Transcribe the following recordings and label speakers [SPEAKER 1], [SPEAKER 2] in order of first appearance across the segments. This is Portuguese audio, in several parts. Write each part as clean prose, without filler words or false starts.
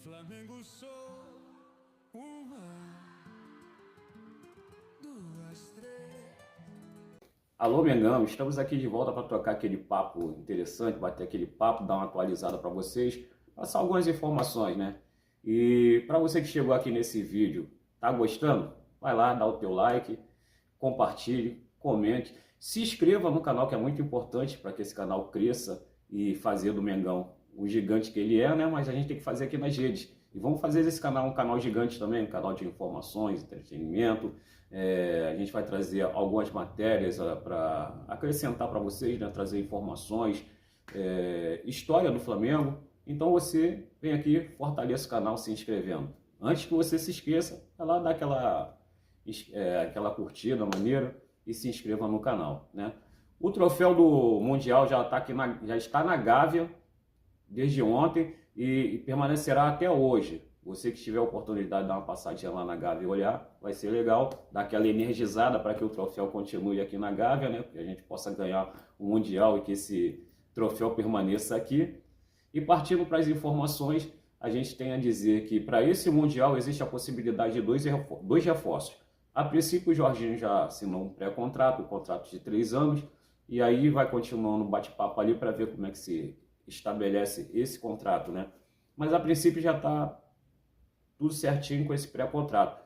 [SPEAKER 1] Flamengo sou uma, duas, três.
[SPEAKER 2] Alô, Mengão, estamos aqui de volta para trocar aquele papo interessante, bater aquele papo, dar uma atualizada para vocês, passar algumas informações, né? E para você que chegou aqui nesse vídeo, tá gostando? Vai lá, dá o teu like, compartilhe, comente, se inscreva no canal, que é muito importante para que esse canal cresça e fazer do Mengão o gigante que ele é, né? Mas a gente tem que fazer aqui nas redes. E vamos fazer desse canal um canal gigante também, um canal de informações, entretenimento. A gente vai trazer algumas matérias para acrescentar para vocês, né? Trazer informações, história do Flamengo. Então você vem aqui, fortaleça o canal se inscrevendo. Antes que você se esqueça, vai lá dar aquela curtida maneira e se inscreva no canal, né? O troféu do Mundial já está na Gávea desde ontem e permanecerá até hoje. Você que tiver a oportunidade de dar uma passadinha lá na Gávea e olhar, vai ser legal, dar aquela energizada para que o troféu continue aqui na Gávea, né? Que a gente possa ganhar o Mundial e que esse troféu permaneça aqui. E partindo para as informações, a gente tem a dizer que para esse Mundial existe a possibilidade de dois reforços. A princípio, o Jorginho já assinou um pré-contrato, um contrato de 3 anos, e aí vai continuando o bate-papo ali para ver como é que se estabelece esse contrato, né? Mas a princípio já está tudo certinho com esse pré-contrato.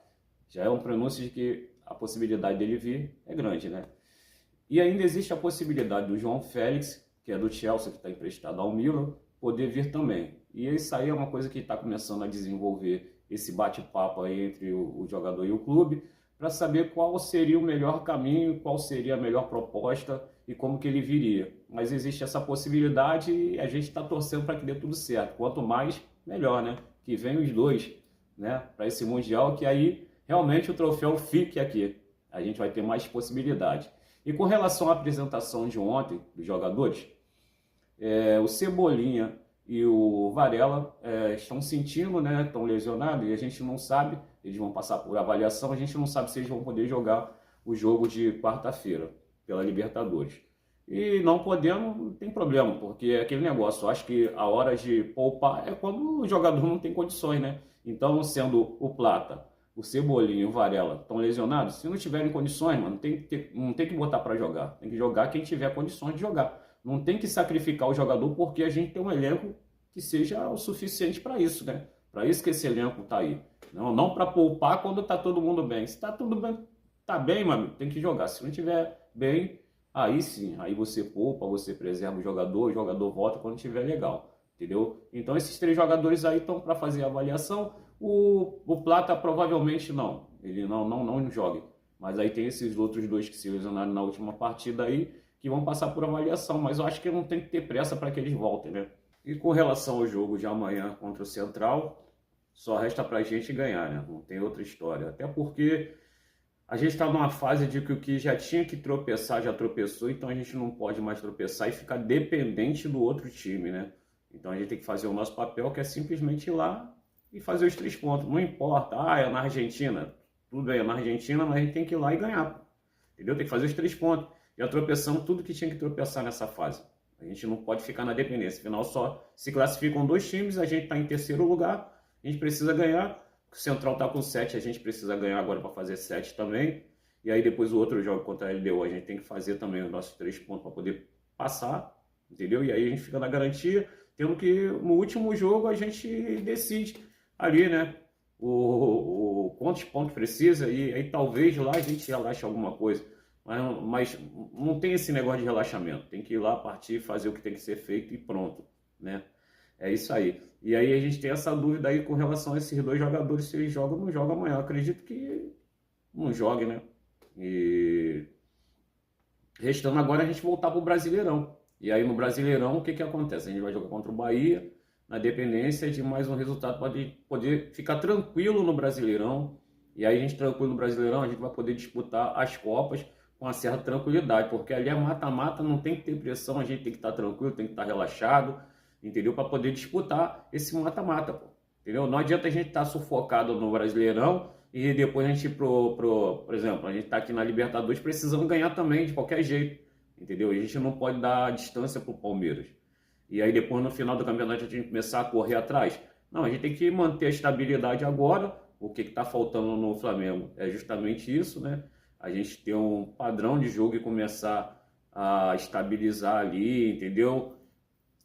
[SPEAKER 2] Já é um prenúncio de que a possibilidade dele vir é grande, né? E ainda existe a possibilidade do João Félix, que é do Chelsea, que está emprestado ao Milan, poder vir também. E isso aí é uma coisa que está começando a desenvolver esse bate-papo aí entre o jogador e o clube, para saber qual seria o melhor caminho, qual seria a melhor proposta e como que ele viria. Mas existe essa possibilidade e a gente está torcendo para que dê tudo certo. Quanto mais, melhor, né? Que venham os dois, né? Para esse Mundial, que aí realmente o troféu fique aqui. A gente vai ter mais possibilidade. E com relação à apresentação de ontem dos jogadores, o Cebolinha e o Varela estão sentindo, né? Estão lesionados e a gente não sabe, eles vão passar por avaliação, a gente não sabe se eles vão poder jogar o jogo de quarta-feira pela Libertadores. E não podendo, não tem problema, porque é aquele negócio, eu acho que a hora de poupar é quando o jogador não tem condições, né? Então, sendo o Plata, o Cebolinha e o Varela estão lesionados, se não tiverem condições, mano, não tem que botar para jogar, tem que jogar quem tiver condições de jogar. Não tem que sacrificar o jogador porque a gente tem um elenco que seja o suficiente para isso, né? Para isso que esse elenco está aí. Não para poupar quando está todo mundo bem. Se está tudo bem, tá bem, mano, tem que jogar. Se não tiver bem, aí sim, aí você poupa, você preserva o jogador volta quando estiver legal, entendeu? Então esses 3 jogadores aí estão para fazer a avaliação. O Plata provavelmente não, ele não joga. Mas aí tem esses outros 2 que se lesionaram na última partida aí, que vão passar por avaliação, mas eu acho que não tem que ter pressa para que eles voltem, né? E com relação ao jogo de amanhã contra o Central, só resta para a gente ganhar, né? Não tem outra história. Até porque a gente está numa fase de que o que já tinha que tropeçar, já tropeçou, então a gente não pode mais tropeçar e ficar dependente do outro time, né? Então a gente tem que fazer o nosso papel, que é simplesmente ir lá e fazer os 3 pontos. Não importa, é na Argentina. Tudo bem, é na Argentina, mas a gente tem que ir lá e ganhar, entendeu? Tem que fazer os 3 pontos. Já tropeçamos tudo que tinha que tropeçar nessa fase. A gente não pode ficar na dependência. Afinal, só se classificam 2 times, a gente está em terceiro lugar, a gente precisa ganhar. O Central está com 7, a gente precisa ganhar agora para fazer 7 também. E aí depois o outro jogo contra a LDU, a gente tem que fazer também os nossos 3 pontos para poder passar, entendeu? E aí a gente fica na garantia, tendo que no último jogo a gente decide ali, né? Quantos pontos precisa e aí talvez lá a gente relaxe alguma coisa. Mas não tem esse negócio de relaxamento. Tem que ir lá, partir, fazer o que tem que ser feito e pronto, né? É isso aí. E aí a gente tem essa dúvida aí com relação a esses 2 jogadores, se eles jogam ou não jogam amanhã. Eu acredito que não jogue, né? E restando agora a gente voltar para o Brasileirão. E aí no Brasileirão o que acontece? A gente vai jogar contra o Bahia, na dependência de mais um resultado para poder ficar tranquilo no Brasileirão. E aí a gente tranquilo no Brasileirão, a gente vai poder disputar as Copas com uma certa tranquilidade, porque ali é mata-mata, não tem que ter pressão, a gente tem que estar tranquilo, tem que estar relaxado, entendeu? Para poder disputar esse mata-mata, pô, entendeu? Não adianta a gente estar sufocado no Brasileirão e depois a gente por exemplo, a gente está aqui na Libertadores precisando ganhar também de qualquer jeito, entendeu? A gente não pode dar distância para o Palmeiras. E aí depois no final do campeonato a gente começar a correr atrás. Não, a gente tem que manter a estabilidade agora. O que está faltando no Flamengo é justamente isso, né? A gente ter um padrão de jogo e começar a estabilizar ali, entendeu?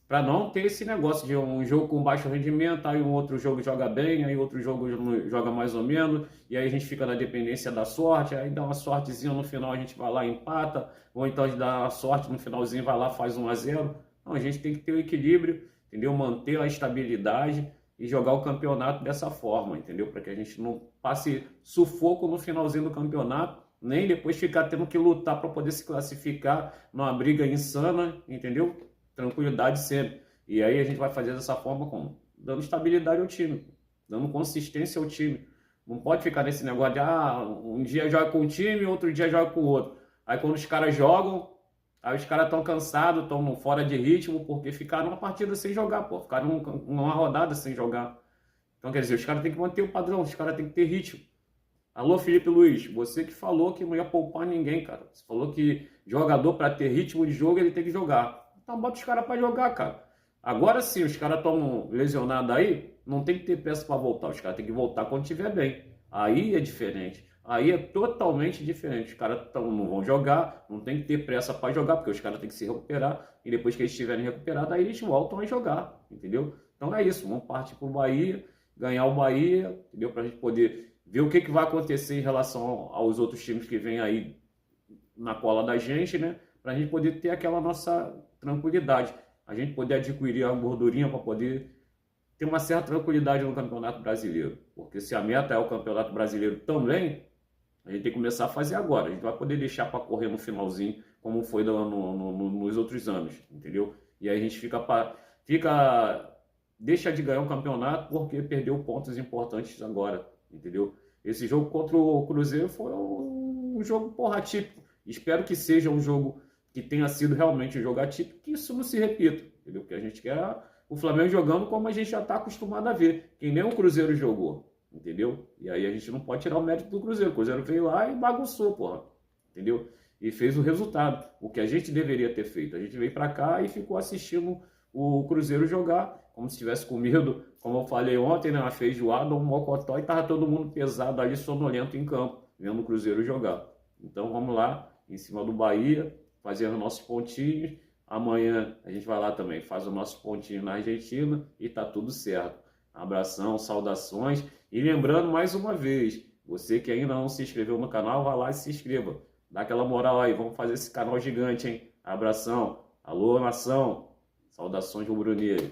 [SPEAKER 2] Para não ter esse negócio de um jogo com baixo rendimento, aí um outro jogo joga bem, aí outro jogo joga mais ou menos, e aí a gente fica na dependência da sorte, aí dá uma sortezinha no final, a gente vai lá e empata, ou então a gente dá uma sorte no finalzinho, vai lá faz 1-0. Não, a gente tem que ter o equilíbrio, entendeu? Manter a estabilidade e jogar o campeonato dessa forma, entendeu? Para que a gente não passe sufoco no finalzinho do campeonato, nem depois ficar tendo que lutar para poder se classificar numa briga insana, entendeu? Tranquilidade sempre. E aí a gente vai fazer dessa forma como? Dando estabilidade ao time, dando consistência ao time. Não pode ficar nesse negócio de um dia joga com um time, outro dia joga com o outro. Aí quando os caras jogam, aí os caras estão cansados, estão fora de ritmo, porque ficaram uma partida sem jogar, pô. Ficaram uma rodada sem jogar. Então, quer dizer, os caras têm que manter o padrão, os caras têm que ter ritmo. Alô, Felipe Luiz, você que falou que não ia poupar ninguém, cara. Você falou que jogador, para ter ritmo de jogo, ele tem que jogar. Então bota os caras para jogar, cara. Agora sim, os caras estão lesionados aí, não tem que ter pressa para voltar. Os caras têm que voltar quando estiver bem. Aí é diferente. Aí é totalmente diferente. Os caras não vão jogar, não tem que ter pressa para jogar, porque os caras têm que se recuperar. E depois que eles estiverem recuperados, aí eles voltam a jogar, entendeu? Então é isso, vamos partir para o Bahia, ganhar o Bahia, entendeu? Para a gente poder ver o que vai acontecer em relação aos outros times que vêm aí na cola da gente, né? Para a gente poder ter aquela nossa tranquilidade. A gente poder adquirir a gordurinha para poder ter uma certa tranquilidade no Campeonato Brasileiro. Porque se a meta é o Campeonato Brasileiro também, a gente tem que começar a fazer agora. A gente vai poder deixar para correr no finalzinho, como foi nos outros anos, entendeu? E aí a gente deixa de ganhar o campeonato porque perdeu pontos importantes agora, entendeu? Esse jogo contra o Cruzeiro foi um jogo atípico. Espero que seja um jogo que tenha sido realmente um jogo atípico, que isso não se repita, entendeu? Porque a gente quer o Flamengo jogando como a gente já está acostumado a ver, que nem o Cruzeiro jogou, entendeu? E aí a gente não pode tirar o mérito do Cruzeiro. O Cruzeiro veio lá e bagunçou, porra, entendeu? E fez o resultado, o que a gente deveria ter feito. A gente veio para cá e ficou assistindo o Cruzeiro jogar, como se tivesse com medo, como eu falei ontem, né, uma feijoada, um mocotó, e tava todo mundo pesado ali, sonolento em campo, vendo o Cruzeiro jogar. Então vamos lá, em cima do Bahia, fazendo nossos pontinhos. Amanhã a gente vai lá também, faz o nosso pontinho na Argentina e tá tudo certo. Abração, saudações. E lembrando mais uma vez, você que ainda não se inscreveu no canal, vai lá e se inscreva. Dá aquela moral aí, vamos fazer esse canal gigante, hein? Abração. Alô, nação. Saudações rubro-negras.